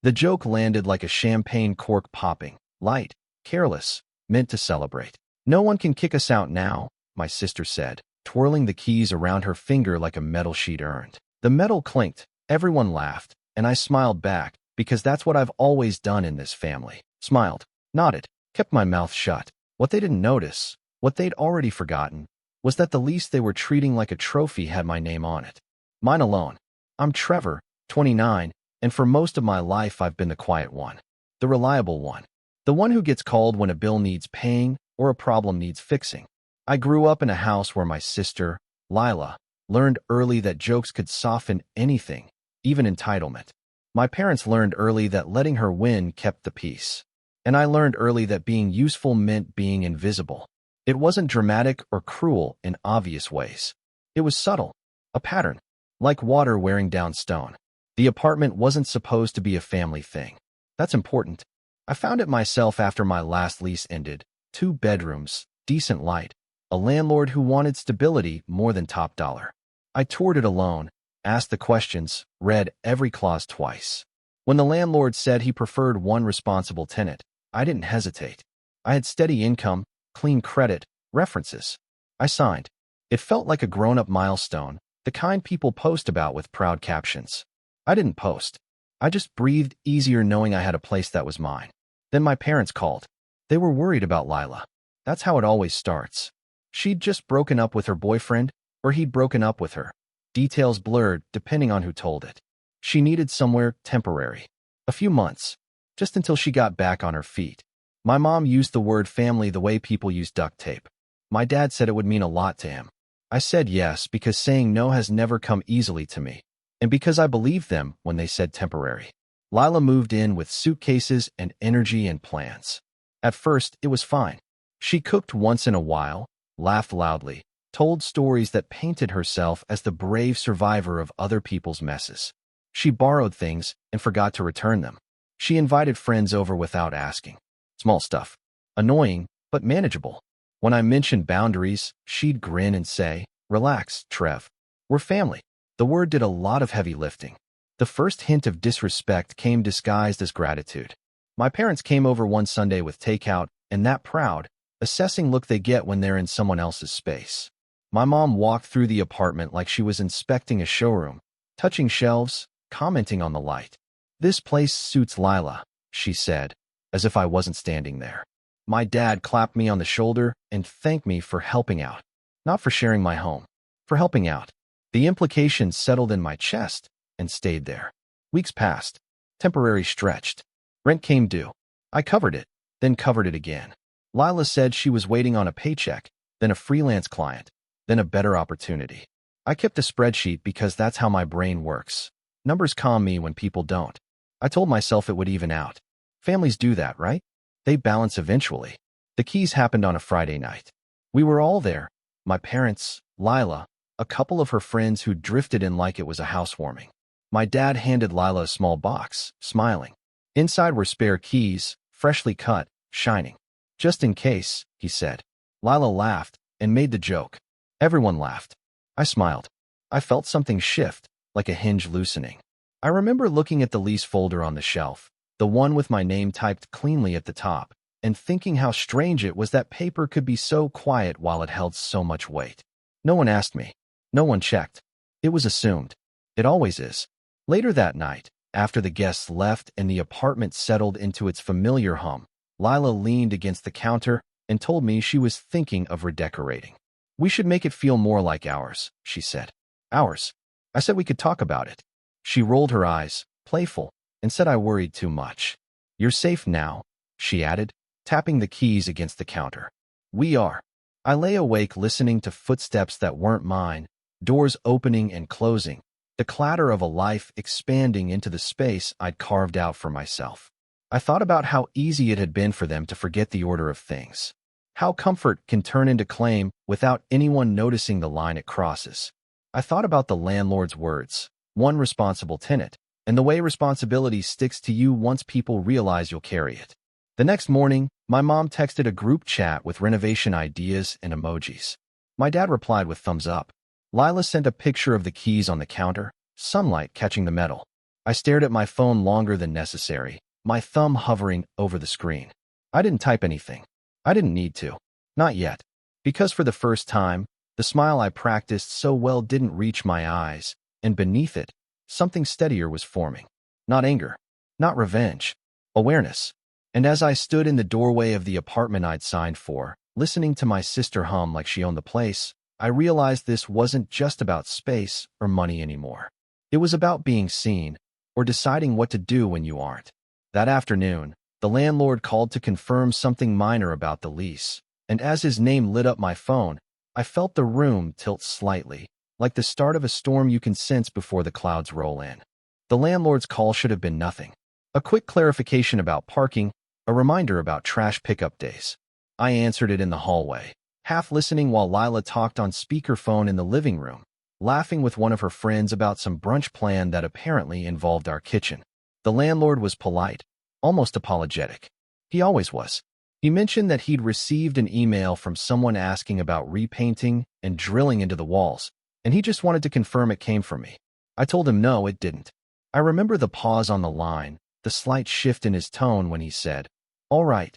The joke landed like a champagne cork popping, light, careless, meant to celebrate. "No one can kick us out now," my sister said, twirling the keys around her finger like a metal she'd earned. The metal clinked, everyone laughed, and I smiled back, because that's what I've always done in this family. Smiled, nodded, kept my mouth shut. What they didn't notice, what they'd already forgotten, was that the lease they were treating like a trophy had my name on it. Mine alone. I'm Trevor, 29, and for most of my life I've been the quiet one. The reliable one. The one who gets called when a bill needs paying or a problem needs fixing. I grew up in a house where my sister, Lila, learned early that jokes could soften anything, even entitlement. My parents learned early that letting her win kept the peace. And I learned early that being useful meant being invisible. It wasn't dramatic or cruel in obvious ways. It was subtle, a pattern, like water wearing down stone. The apartment wasn't supposed to be a family thing. That's important. I found it myself after my last lease ended. 2 bedrooms, decent light, a landlord who wanted stability more than top dollar. I toured it alone, asked the questions, read every clause twice. When the landlord said he preferred one responsible tenant, I didn't hesitate. I had steady income, clean credit, references. I signed. It felt like a grown-up milestone, the kind people post about with proud captions. I didn't post. I just breathed easier knowing I had a place that was mine. Then my parents called. They were worried about Lila. That's how it always starts. She'd just broken up with her boyfriend, or he'd broken up with her. Details blurred depending on who told it. She needed somewhere temporary. A few months. Just until she got back on her feet. My mom used the word family the way people use duct tape. My dad said it would mean a lot to him. I said yes because saying no has never come easily to me, and because I believed them when they said temporary. Lila moved in with suitcases and energy and plans. At first, it was fine. She cooked once in a while, laughed loudly, told stories that painted herself as the brave survivor of other people's messes. She borrowed things and forgot to return them. She invited friends over without asking. Small stuff. Annoying, but manageable. When I mentioned boundaries, she'd grin and say, "Relax, Trev. We're family." The word did a lot of heavy lifting. The first hint of disrespect came disguised as gratitude. My parents came over one Sunday with takeout, and that proud, assessing look they get when they're in someone else's space. My mom walked through the apartment like she was inspecting a showroom, touching shelves, commenting on the light. "This place suits Lila," she said, as if I wasn't standing there. My dad clapped me on the shoulder and thanked me for helping out. Not for sharing my home, for helping out. The implication settled in my chest and stayed there. Weeks passed. Temporary stretched. Rent came due. I covered it, then covered it again. Lila said she was waiting on a paycheck, then a freelance client, then a better opportunity. I kept a spreadsheet because that's how my brain works. Numbers calm me when people don't. I told myself it would even out. Families do that, right? They balance eventually. The keys happened on a Friday night. We were all there. My parents, Lila, a couple of her friends who drifted in like it was a housewarming. My dad handed Lila a small box, smiling. Inside were spare keys, freshly cut, shining. "Just in case," he said. Lila laughed and made the joke. Everyone laughed. I smiled. I felt something shift, like a hinge loosening. I remember looking at the lease folder on the shelf, the one with my name typed cleanly at the top, and thinking how strange it was that paper could be so quiet while it held so much weight. No one asked me. No one checked. It was assumed. It always is. Later that night, after the guests left and the apartment settled into its familiar hum, Lila leaned against the counter and told me she was thinking of redecorating. "We should make it feel more like ours," she said. "Ours?" I said we could talk about it. She rolled her eyes, playful, and said I worried too much. "You're safe now," she added, tapping the keys against the counter. "We are." I lay awake listening to footsteps that weren't mine, doors opening and closing, the clatter of a life expanding into the space I'd carved out for myself. I thought about how easy it had been for them to forget the order of things. How comfort can turn into claim without anyone noticing the line it crosses. I thought about the landlord's words, "one responsible tenant," and the way responsibility sticks to you once people realize you'll carry it. The next morning, my mom texted a group chat with renovation ideas and emojis. My dad replied with thumbs up. Lila sent a picture of the keys on the counter, sunlight catching the metal. I stared at my phone longer than necessary, my thumb hovering over the screen. I didn't type anything. I didn't need to. Not yet. Because for the first time, the smile I practiced so well didn't reach my eyes, and beneath it, something steadier was forming. Not anger. Not revenge. Awareness. And as I stood in the doorway of the apartment I'd signed for, listening to my sister hum like she owned the place, I realized this wasn't just about space or money anymore. It was about being seen, or deciding what to do when you aren't. That afternoon, the landlord called to confirm something minor about the lease, and as his name lit up my phone, I felt the room tilt slightly, like the start of a storm you can sense before the clouds roll in. The landlord's call should have been nothing. A quick clarification about parking, a reminder about trash pickup days. I answered it in the hallway, half listening while Lila talked on speakerphone in the living room, laughing with one of her friends about some brunch plan that apparently involved our kitchen. The landlord was polite, almost apologetic. He always was. He mentioned that he'd received an email from someone asking about repainting and drilling into the walls, and he just wanted to confirm it came from me. I told him no, it didn't. I remember the pause on the line, the slight shift in his tone when he said, "All right.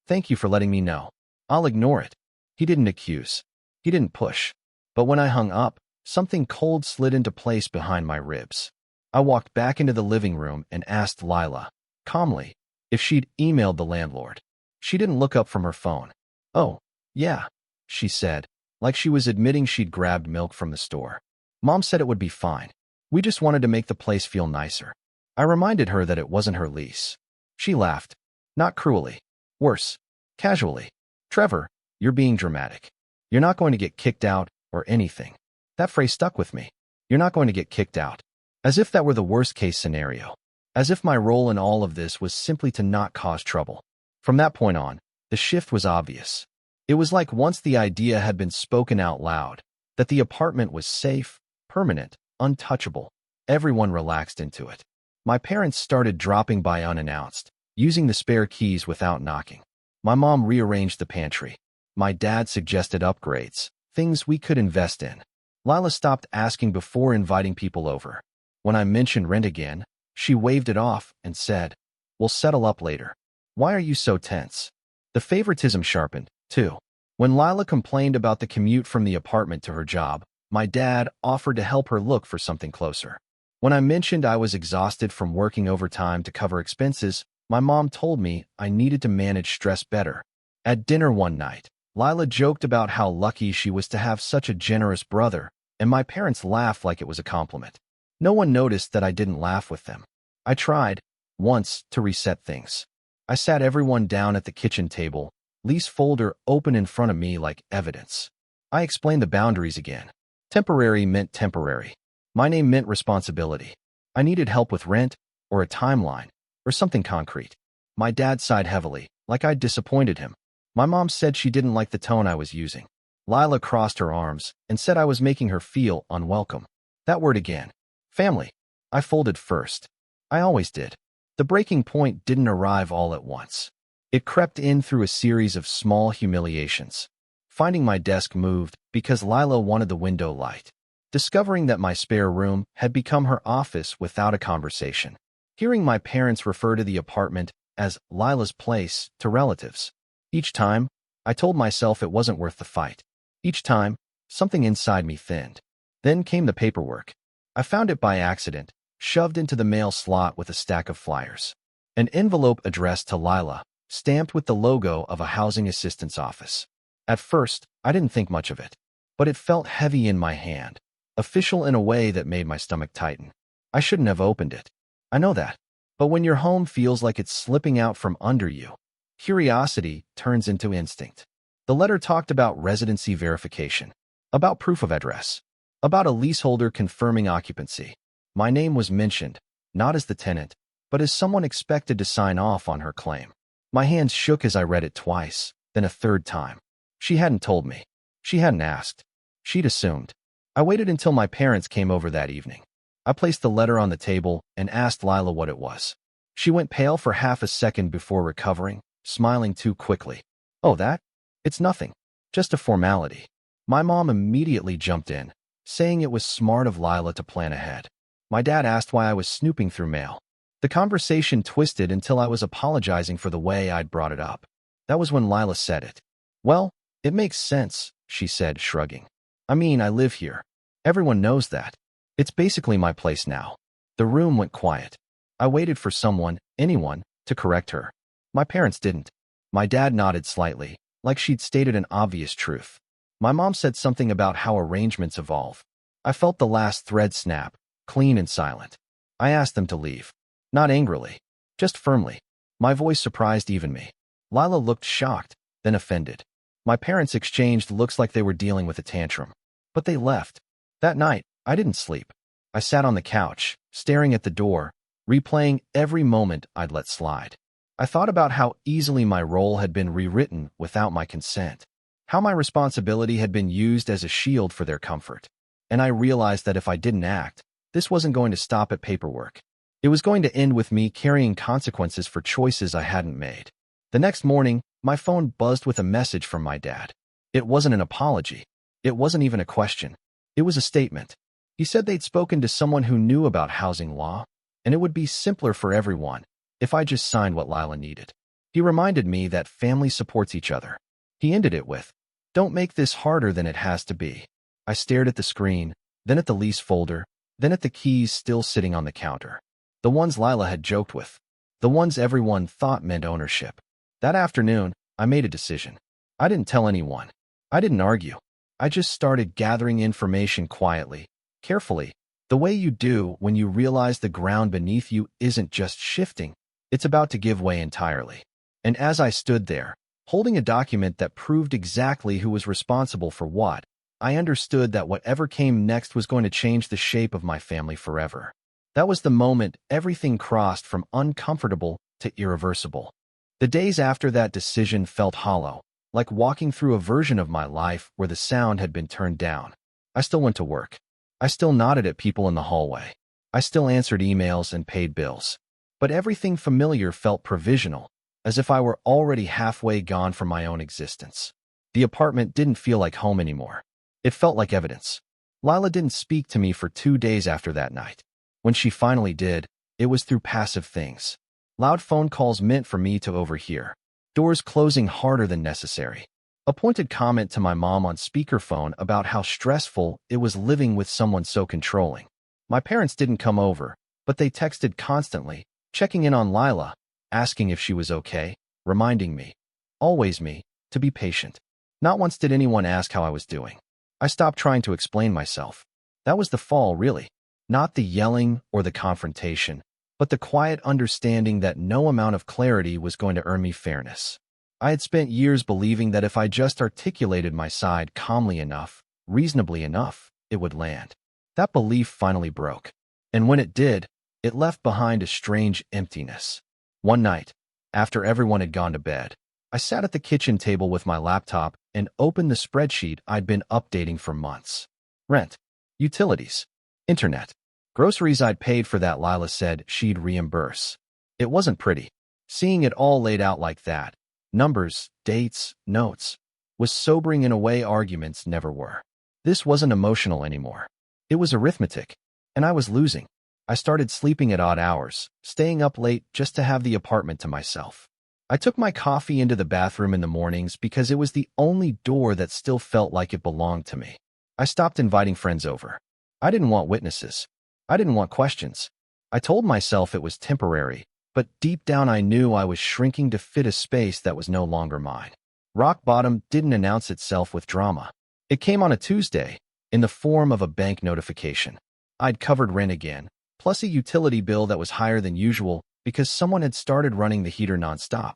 Thank you for letting me know. I'll ignore it." He didn't accuse. He didn't push. But when I hung up, something cold slid into place behind my ribs. I walked back into the living room and asked Lila, calmly, if she'd emailed the landlord. She didn't look up from her phone. "Oh, yeah," she said, like she was admitting she'd grabbed milk from the store. "Mom said it would be fine. We just wanted to make the place feel nicer." I reminded her that it wasn't her lease. She laughed. Not cruelly. Worse. Casually. "Trevor, you're being dramatic. You're not going to get kicked out or anything." That phrase stuck with me. You're not going to get kicked out. As if that were the worst-case scenario. As if my role in all of this was simply to not cause trouble. From that point on, the shift was obvious. It was like once the idea had been spoken out loud, that the apartment was safe, permanent, untouchable, everyone relaxed into it. My parents started dropping by unannounced, using the spare keys without knocking. My mom rearranged the pantry. My dad suggested upgrades, things we could invest in. Lila stopped asking before inviting people over. When I mentioned rent again, she waved it off and said, "We'll settle up later." Why are you so tense? The favoritism sharpened, too. When Lila complained about the commute from the apartment to her job, my dad offered to help her look for something closer. When I mentioned I was exhausted from working overtime to cover expenses, my mom told me I needed to manage stress better. At dinner one night, Lila joked about how lucky she was to have such a generous brother, and my parents laughed like it was a compliment. No one noticed that I didn't laugh with them. I tried, once, to reset things. I sat everyone down at the kitchen table, lease folder open in front of me like evidence. I explained the boundaries again. Temporary meant temporary. My name meant responsibility. I needed help with rent, or a timeline, or something concrete. My dad sighed heavily, like I'd disappointed him. My mom said she didn't like the tone I was using. Lila crossed her arms and said I was making her feel unwelcome. That word again. Family. I folded first. I always did. The breaking point didn't arrive all at once. It crept in through a series of small humiliations. Finding my desk moved because Lila wanted the window light. Discovering that my spare room had become her office without a conversation. Hearing my parents refer to the apartment as Lila's place to relatives. Each time, I told myself it wasn't worth the fight. Each time, something inside me thinned. Then came the paperwork. I found it by accident, shoved into the mail slot with a stack of flyers. An envelope addressed to Lila, stamped with the logo of a housing assistance office. At first, I didn't think much of it, but it felt heavy in my hand, official in a way that made my stomach tighten. I shouldn't have opened it. I know that. But when your home feels like it's slipping out from under you, curiosity turns into instinct. The letter talked about residency verification, about proof of address, about a leaseholder confirming occupancy. My name was mentioned, not as the tenant, but as someone expected to sign off on her claim. My hands shook as I read it twice, then a third time. She hadn't told me. She hadn't asked. She'd assumed. I waited until my parents came over that evening. I placed the letter on the table and asked Lila what it was. She went pale for half a second before recovering, smiling too quickly. "Oh, that? It's nothing. Just a formality." My mom immediately jumped in, saying it was smart of Lila to plan ahead. My dad asked why I was snooping through mail. The conversation twisted until I was apologizing for the way I'd brought it up. That was when Lila said it. Well, it makes sense, she said, shrugging. I mean, I live here. Everyone knows that. It's basically my place now. The room went quiet. I waited for someone, anyone, to correct her. My parents didn't. My dad nodded slightly, like she'd stated an obvious truth. My mom said something about how arrangements evolve. I felt the last thread snap, clean and silent. I asked them to leave. Not angrily, just firmly. My voice surprised even me. Lila looked shocked, then offended. My parents exchanged looks like they were dealing with a tantrum. But they left. That night, I didn't sleep. I sat on the couch, staring at the door, replaying every moment I'd let slide. I thought about how easily my role had been rewritten without my consent, how my responsibility had been used as a shield for their comfort. And I realized that if I didn't act, this wasn't going to stop at paperwork. It was going to end with me carrying consequences for choices I hadn't made. The next morning, my phone buzzed with a message from my dad. It wasn't an apology. It wasn't even a question. It was a statement. He said they'd spoken to someone who knew about housing law, and it would be simpler for everyone if I just signed what Lila needed. He reminded me that family supports each other. He ended it with, "Don't make this harder than it has to be." I stared at the screen, then at the lease folder, then at the keys still sitting on the counter. The ones Lila had joked with. The ones everyone thought meant ownership. That afternoon, I made a decision. I didn't tell anyone. I didn't argue. I just started gathering information quietly, carefully, the way you do when you realize the ground beneath you isn't just shifting, it's about to give way entirely. And as I stood there, holding a document that proved exactly who was responsible for what, I understood that whatever came next was going to change the shape of my family forever. That was the moment everything crossed from uncomfortable to irreversible. The days after that decision felt hollow, like walking through a version of my life where the sound had been turned down. I still went to work. I still nodded at people in the hallway. I still answered emails and paid bills. But everything familiar felt provisional, as if I were already halfway gone from my own existence. The apartment didn't feel like home anymore. It felt like evidence. Lila didn't speak to me for 2 days after that night. When she finally did, it was through passive things. Loud phone calls meant for me to overhear. Doors closing harder than necessary. A pointed comment to my mom on speakerphone about how stressful it was living with someone so controlling. My parents didn't come over, but they texted constantly, checking in on Lila, asking if she was okay, reminding me, always me, to be patient. Not once did anyone ask how I was doing. I stopped trying to explain myself. That was the fall, really. Not the yelling or the confrontation, but the quiet understanding that no amount of clarity was going to earn me fairness. I had spent years believing that if I just articulated my side calmly enough, reasonably enough, it would land. That belief finally broke. And when it did, it left behind a strange emptiness. One night, after everyone had gone to bed, I sat at the kitchen table with my laptop and opened the spreadsheet I'd been updating for months. Rent, utilities, internet, groceries I'd paid for that Lila said she'd reimburse. It wasn't pretty. Seeing it all laid out like that, numbers, dates, notes, was sobering in a way arguments never were. This wasn't emotional anymore. It was arithmetic, and I was losing. I started sleeping at odd hours, staying up late just to have the apartment to myself. I took my coffee into the bathroom in the mornings because it was the only door that still felt like it belonged to me. I stopped inviting friends over. I didn't want witnesses. I didn't want questions. I told myself it was temporary, but deep down I knew I was shrinking to fit a space that was no longer mine. Rock bottom didn't announce itself with drama. It came on a Tuesday, in the form of a bank notification. I'd covered rent again, plus a utility bill that was higher than usual because someone had started running the heater nonstop.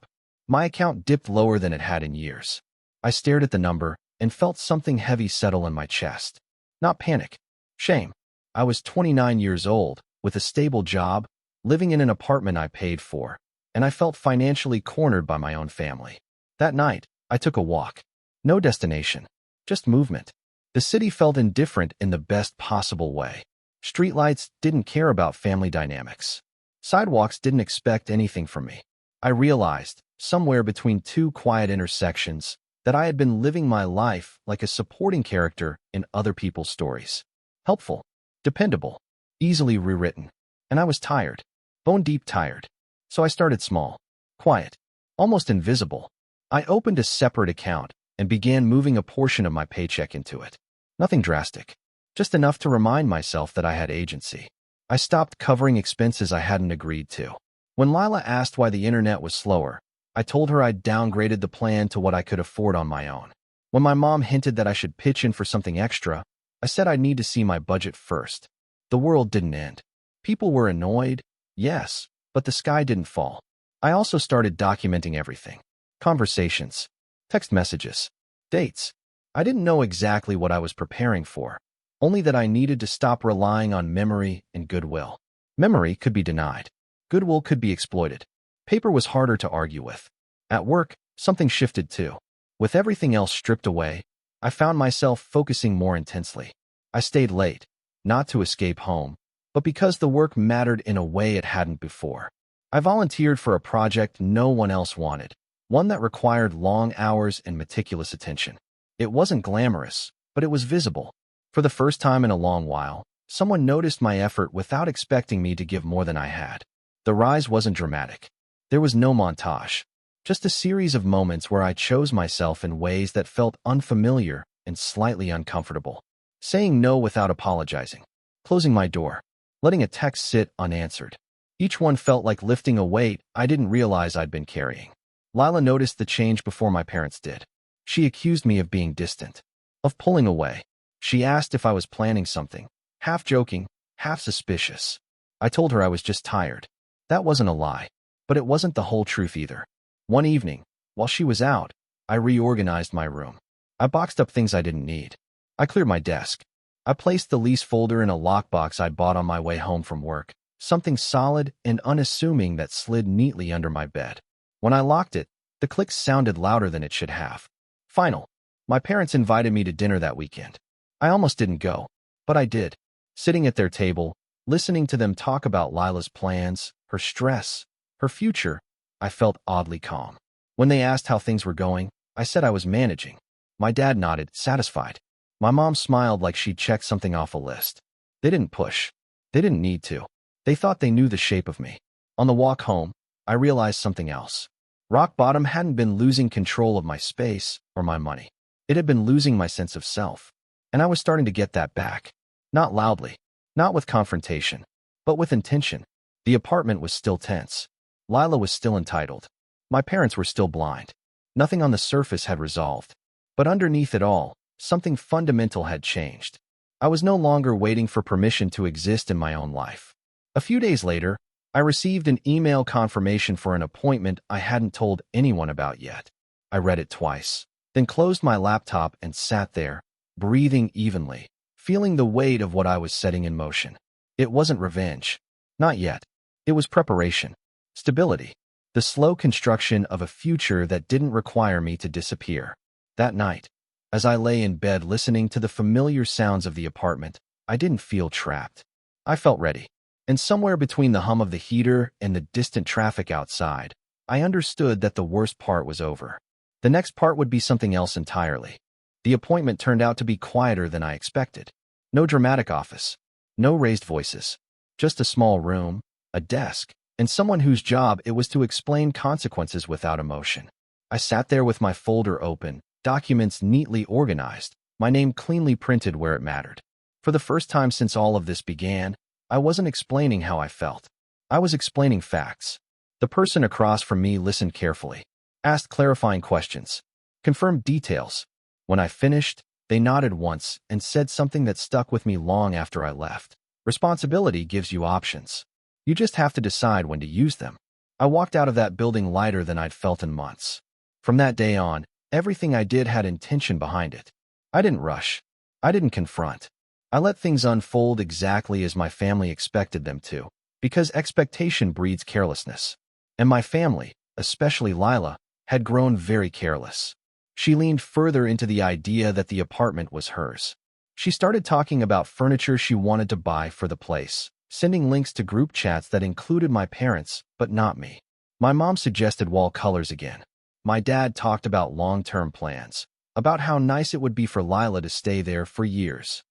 My account dipped lower than it had in years. I stared at the number and felt something heavy settle in my chest. Not panic. Shame. I was 29 years old, with a stable job, living in an apartment I paid for, and I felt financially cornered by my own family. That night, I took a walk. No destination, just movement. The city felt indifferent in the best possible way. Streetlights didn't care about family dynamics. Sidewalks didn't expect anything from me. I realized, somewhere between two quiet intersections, that I had been living my life like a supporting character in other people's stories. Helpful, dependable, easily rewritten. And I was tired, bone-deep tired. So I started small, quiet, almost invisible. I opened a separate account and began moving a portion of my paycheck into it. Nothing drastic, just enough to remind myself that I had agency. I stopped covering expenses I hadn't agreed to. When Lila asked why the internet was slower, I told her I'd downgraded the plan to what I could afford on my own. When my mom hinted that I should pitch in for something extra, I said I'd need to see my budget first. The world didn't end. People were annoyed, yes, but the sky didn't fall. I also started documenting everything. Conversations, text messages, dates. I didn't know exactly what I was preparing for, only that I needed to stop relying on memory and goodwill. Memory could be denied. Goodwill could be exploited. Paper was harder to argue with. At work, something shifted too. With everything else stripped away, I found myself focusing more intensely. I stayed late, not to escape home, but because the work mattered in a way it hadn't before. I volunteered for a project no one else wanted, one that required long hours and meticulous attention. It wasn't glamorous, but it was visible. For the first time in a long while, someone noticed my effort without expecting me to give more than I had. The rise wasn't dramatic. There was no montage, just a series of moments where I chose myself in ways that felt unfamiliar and slightly uncomfortable. Saying no without apologizing, closing my door, letting a text sit unanswered. Each one felt like lifting a weight I didn't realize I'd been carrying. Lila noticed the change before my parents did. She accused me of being distant, of pulling away. She asked if I was planning something, half joking, half suspicious. I told her I was just tired. That wasn't a lie, but it wasn't the whole truth either. One evening, while she was out, I reorganized my room. I boxed up things I didn't need. I cleared my desk. I placed the lease folder in a lockbox I'd bought on my way home from work, something solid and unassuming that slid neatly under my bed. When I locked it, the clicks sounded louder than it should have. Final. My parents invited me to dinner that weekend. I almost didn't go, but I did. Sitting at their table, listening to them talk about Lila's plans, her stress, her future, I felt oddly calm. When they asked how things were going, I said I was managing. My dad nodded, satisfied. My mom smiled like she'd checked something off a list. They didn't push. They didn't need to. They thought they knew the shape of me. On the walk home, I realized something else. Rock bottom hadn't been losing control of my space or my money. It had been losing my sense of self. And I was starting to get that back. Not loudly, not with confrontation, but with intention. The apartment was still tense. Lila was still entitled. My parents were still blind. Nothing on the surface had resolved. But underneath it all, something fundamental had changed. I was no longer waiting for permission to exist in my own life. A few days later, I received an email confirmation for an appointment I hadn't told anyone about yet. I read it twice, then closed my laptop and sat there, breathing evenly, feeling the weight of what I was setting in motion. It wasn't revenge. Not yet. It was preparation. Stability. The slow construction of a future that didn't require me to disappear. That night, as I lay in bed listening to the familiar sounds of the apartment, I didn't feel trapped. I felt ready. And somewhere between the hum of the heater and the distant traffic outside, I understood that the worst part was over. The next part would be something else entirely. The appointment turned out to be quieter than I expected. No dramatic office. No raised voices. Just a small room, a desk, and someone whose job it was to explain consequences without emotion. I sat there with my folder open, documents neatly organized, my name cleanly printed where it mattered. For the first time since all of this began, I wasn't explaining how I felt. I was explaining facts. The person across from me listened carefully, asked clarifying questions, confirmed details. When I finished, they nodded once and said something that stuck with me long after I left. Responsibility gives you options. You just have to decide when to use them. I walked out of that building lighter than I'd felt in months. From that day on, everything I did had intention behind it. I didn't rush. I didn't confront. I let things unfold exactly as my family expected them to, because expectation breeds carelessness. And my family, especially Lila, had grown very careless. She leaned further into the idea that the apartment was hers. She started talking about furniture she wanted to buy for the place, sending links to group chats that included my parents, but not me. My mom suggested wall colors again. My dad talked about long-term plans, about how nice it would be for Lila to stay there for years.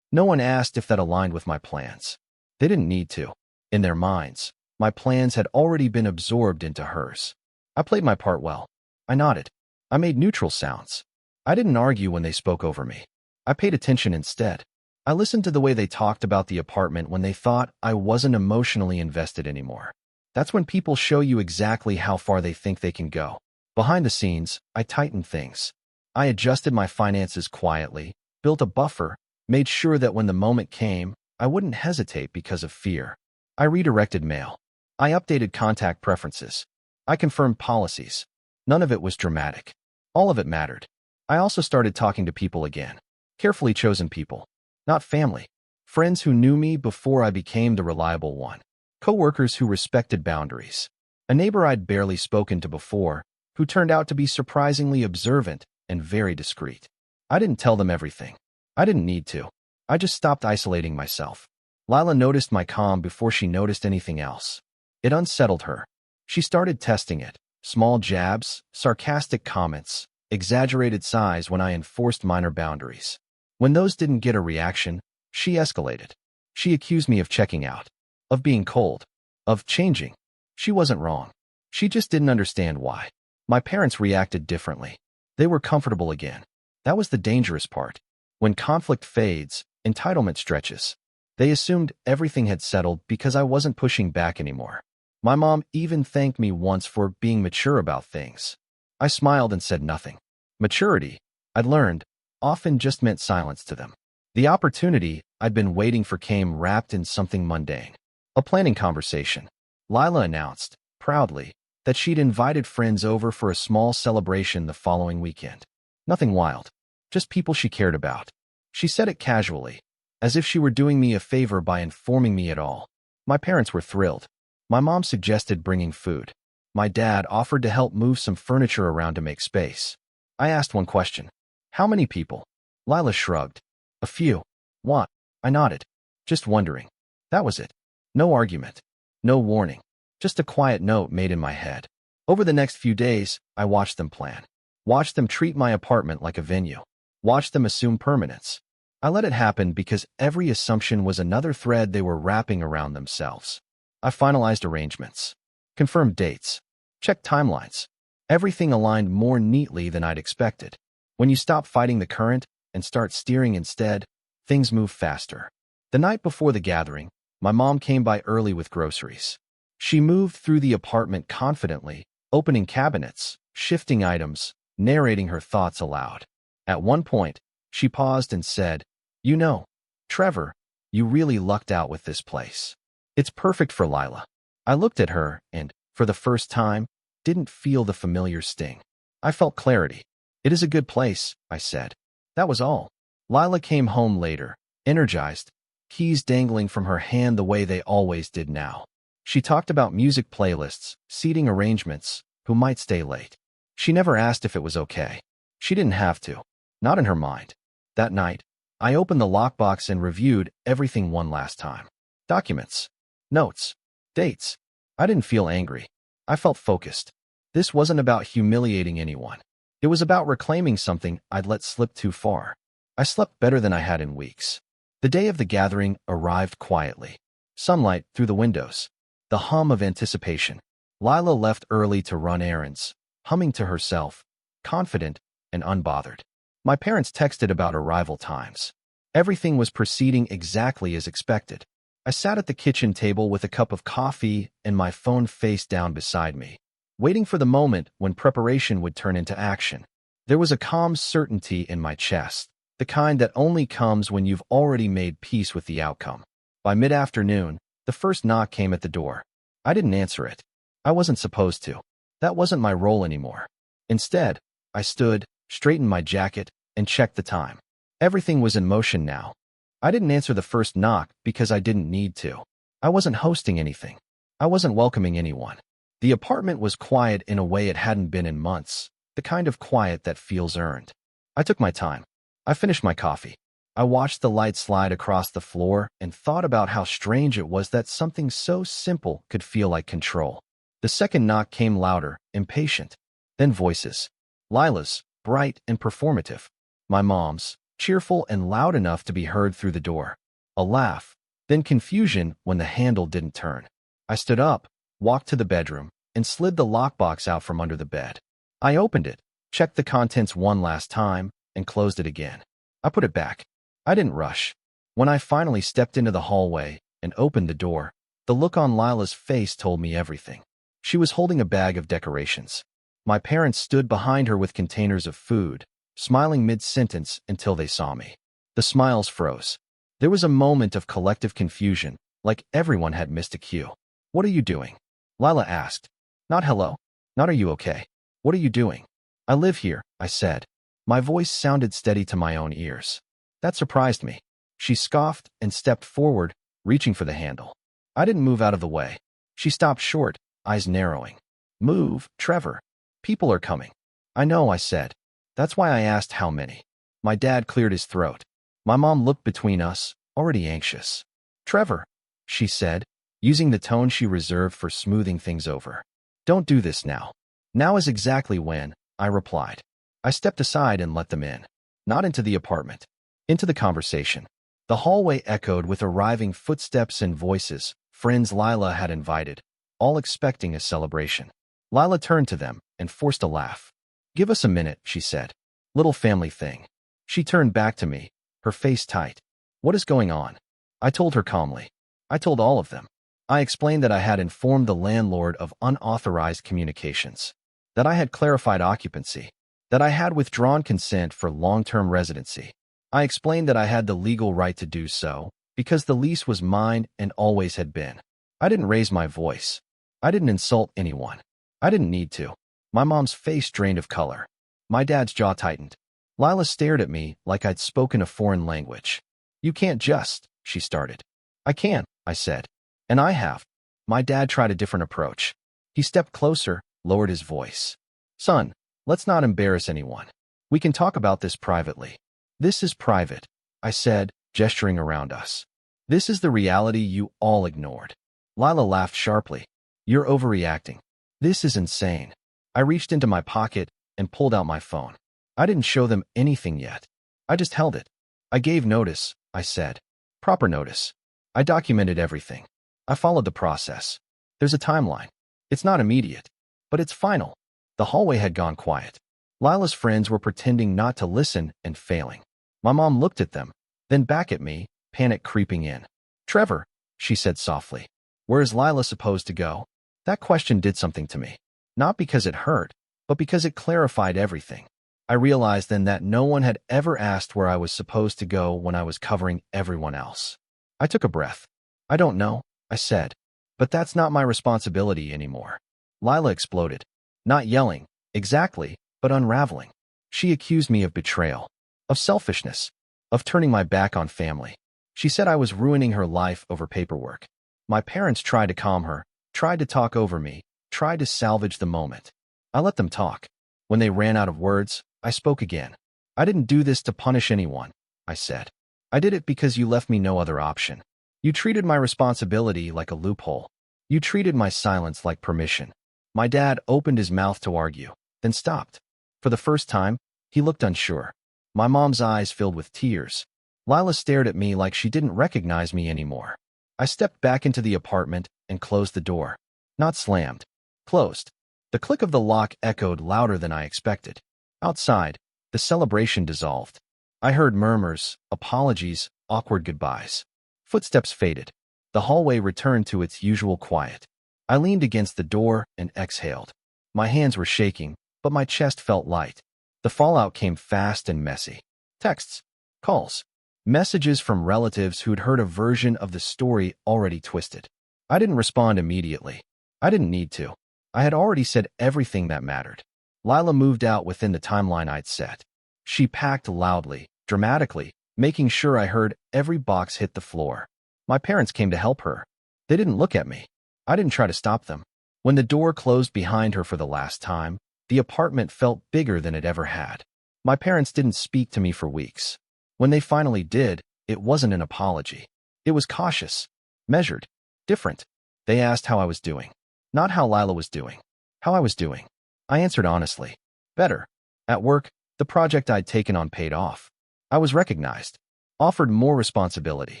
No one asked if that aligned with my plans. They didn't need to. In their minds, my plans had already been absorbed into hers. I played my part well. I nodded. I made neutral sounds. I didn't argue when they spoke over me. I paid attention instead. I listened to the way they talked about the apartment when they thought I wasn't emotionally invested anymore. That's when people show you exactly how far they think they can go. Behind the scenes, I tightened things. I adjusted my finances quietly, built a buffer, made sure that when the moment came, I wouldn't hesitate because of fear. I redirected mail. I updated contact preferences. I confirmed policies. None of it was dramatic. All of it mattered. I also started talking to people again. Carefully chosen people. Not family. Friends who knew me before I became the reliable one. Coworkers who respected boundaries. A neighbor I'd barely spoken to before, who turned out to be surprisingly observant and very discreet. I didn't tell them everything. I didn't need to. I just stopped isolating myself. Lila noticed my calm before she noticed anything else. It unsettled her. She started testing it. Small jabs, sarcastic comments, exaggerated sighs when I enforced minor boundaries. When those didn't get a reaction, she escalated. She accused me of checking out, of being cold, of changing. She wasn't wrong. She just didn't understand why. My parents reacted differently. They were comfortable again. That was the dangerous part. When conflict fades, entitlement stretches. They assumed everything had settled because I wasn't pushing back anymore. My mom even thanked me once for being mature about things. I smiled and said nothing. Maturity, I'd learned, often just meant silence to them. The opportunity I'd been waiting for came wrapped in something mundane. A planning conversation. Lila announced, proudly, that she'd invited friends over for a small celebration the following weekend. Nothing wild, just people she cared about. She said it casually, as if she were doing me a favor by informing me at all. My parents were thrilled. My mom suggested bringing food. My dad offered to help move some furniture around to make space. I asked one question. How many people? Lila shrugged. A few. What? I nodded. Just wondering. That was it. No argument. No warning. Just a quiet note made in my head. Over the next few days, I watched them plan. Watched them treat my apartment like a venue. Watched them assume permanence. I let it happen because every assumption was another thread they were wrapping around themselves. I finalized arrangements. Confirmed dates. Checked timelines. Everything aligned more neatly than I'd expected. When you stop fighting the current and start steering instead, things move faster. The night before the gathering, my mom came by early with groceries. She moved through the apartment confidently, opening cabinets, shifting items, narrating her thoughts aloud. At one point, she paused and said, "You know, Trevor, you really lucked out with this place. It's perfect for Lila." I looked at her and, for the first time, didn't feel the familiar sting. I felt clarity. "It is a good place," I said. That was all. Lila came home later, energized, keys dangling from her hand the way they always did now. She talked about music playlists, seating arrangements, who might stay late. She never asked if it was okay. She didn't have to. Not in her mind. That night, I opened the lockbox and reviewed everything one last time. Documents. Notes. Dates. I didn't feel angry. I felt focused. This wasn't about humiliating anyone. It was about reclaiming something I'd let slip too far. I slept better than I had in weeks. The day of the gathering arrived quietly. Sunlight through the windows. The hum of anticipation. Lila left early to run errands, humming to herself, confident and unbothered. My parents texted about arrival times. Everything was proceeding exactly as expected. I sat at the kitchen table with a cup of coffee and my phone face down beside me, waiting for the moment when preparation would turn into action. There was a calm certainty in my chest, the kind that only comes when you've already made peace with the outcome. By mid-afternoon, the first knock came at the door. I didn't answer it. I wasn't supposed to. That wasn't my role anymore. Instead, I stood, straightened my jacket, and checked the time. Everything was in motion now. I didn't answer the first knock because I didn't need to. I wasn't hosting anything. I wasn't welcoming anyone. The apartment was quiet in a way it hadn't been in months, the kind of quiet that feels earned. I took my time. I finished my coffee. I watched the light slide across the floor and thought about how strange it was that something so simple could feel like control. The second knock came louder, impatient. Then voices. Lila's, bright and performative. My mom's, cheerful and loud enough to be heard through the door. A laugh, Then confusion when the handle didn't turn. I stood up, walked to the bedroom, and slid the lockbox out from under the bed. I opened it, checked the contents one last time, and closed it again. I put it back. I didn't rush. When I finally stepped into the hallway and opened the door, the look on Lila's face told me everything. She was holding a bag of decorations. My parents stood behind her with containers of food, smiling mid-sentence until they saw me. The smiles froze. There was a moment of collective confusion, like everyone had missed a cue. "What are you doing?" Lila asked. Not hello. Not are you okay. What are you doing? I live here, I said. My voice sounded steady to my own ears. That surprised me. She scoffed and stepped forward, reaching for the handle. I didn't move out of the way. She stopped short, eyes narrowing. Move, Trevor. People are coming. I know, I said. That's why I asked how many. My dad cleared his throat. My mom looked between us, already anxious. Trevor, she said, using the tone she reserved for smoothing things over. Don't do this now. Now is exactly when, I replied. I stepped aside and let them in. Not into the apartment. Into the conversation. The hallway echoed with arriving footsteps and voices, friends Lila had invited, all expecting a celebration. Lila turned to them and forced a laugh. Give us a minute, she said. Little family thing. She turned back to me, her face tight. What is going on? I told her calmly. I told all of them. I explained that I had informed the landlord of unauthorized communications, that I had clarified occupancy, that I had withdrawn consent for long-term residency. I explained that I had the legal right to do so, because the lease was mine and always had been. I didn't raise my voice. I didn't insult anyone. I didn't need to. My mom's face drained of color. My dad's jaw tightened. Lila stared at me like I'd spoken a foreign language. You can't just, she started. I can, I said. And I have. My dad tried a different approach. He stepped closer, lowered his voice. Son, let's not embarrass anyone. We can talk about this privately. This is private, I said, gesturing around us. This is the reality you all ignored. Lila laughed sharply. You're overreacting. This is insane. I reached into my pocket and pulled out my phone. I didn't show them anything yet. I just held it. I gave notice, I said. Proper notice. I documented everything. I followed the process. There's a timeline. It's not immediate, but it's final. The hallway had gone quiet. Lila's friends were pretending not to listen and failing. My mom looked at them, then back at me, panic creeping in. Trevor, she said softly. Where is Lila supposed to go? That question did something to me. Not because it hurt, but because it clarified everything. I realized then that no one had ever asked where I was supposed to go when I was covering everyone else. I took a breath. I don't know, I said. But that's not my responsibility anymore. Lila exploded. Not yelling, exactly, but unraveling. She accused me of betrayal, of selfishness, of turning my back on family. She said I was ruining her life over paperwork. My parents tried to calm her, tried to talk over me, tried to salvage the moment. I let them talk. When they ran out of words, I spoke again. I didn't do this to punish anyone, I said. I did it because you left me no other option. You treated my responsibility like a loophole. You treated my silence like permission. My dad opened his mouth to argue, then stopped. For the first time, he looked unsure. My mom's eyes filled with tears. Lila stared at me like she didn't recognize me anymore. I stepped back into the apartment and closed the door. Not slammed. Closed. The click of the lock echoed louder than I expected. Outside, the celebration dissolved. I heard murmurs, apologies, awkward goodbyes. Footsteps faded. The hallway returned to its usual quiet. I leaned against the door and exhaled. My hands were shaking, but my chest felt light. The fallout came fast and messy. Texts, calls, messages from relatives who'd heard a version of the story already twisted. I didn't respond immediately. I didn't need to. I had already said everything that mattered. Lila moved out within the timeline I'd set. She packed loudly, dramatically, making sure I heard every box hit the floor. My parents came to help her. They didn't look at me. I didn't try to stop them. When the door closed behind her for the last time, the apartment felt bigger than it ever had. My parents didn't speak to me for weeks. When they finally did, it wasn't an apology. It was cautious, measured, different. They asked how I was doing. Not how Lila was doing. How I was doing. I answered honestly. Better. At work, the project I'd taken on paid off. I was recognized. Offered more responsibility.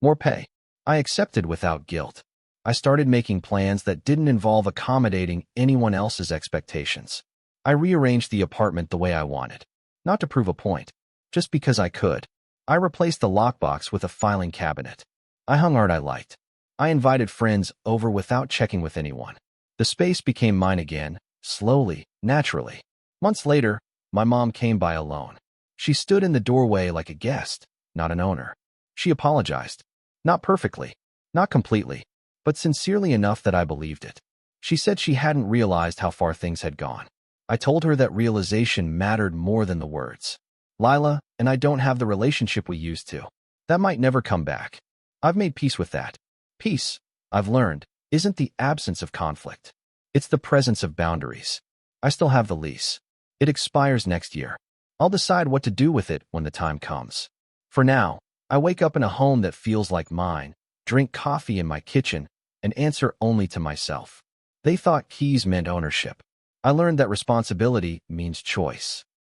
More pay. I accepted without guilt. I started making plans that didn't involve accommodating anyone else's expectations. I rearranged the apartment the way I wanted, not to prove a point, just because I could. I replaced the lockbox with a filing cabinet. I hung art I liked. I invited friends over without checking with anyone. The space became mine again, slowly, naturally. Months later, my mom came by alone. She stood in the doorway like a guest, not an owner. She apologized. Not perfectly, not completely, but sincerely enough that I believed it. She said she hadn't realized how far things had gone. I told her that realization mattered more than the words. Lila and I don't have the relationship we used to. That might never come back. I've made peace with that. Peace, I've learned, isn't the absence of conflict. It's the presence of boundaries. I still have the lease. It expires next year. I'll decide what to do with it when the time comes. For now, I wake up in a home that feels like mine, drink coffee in my kitchen, and answer only to myself. They thought keys meant ownership. I learned that responsibility means choice.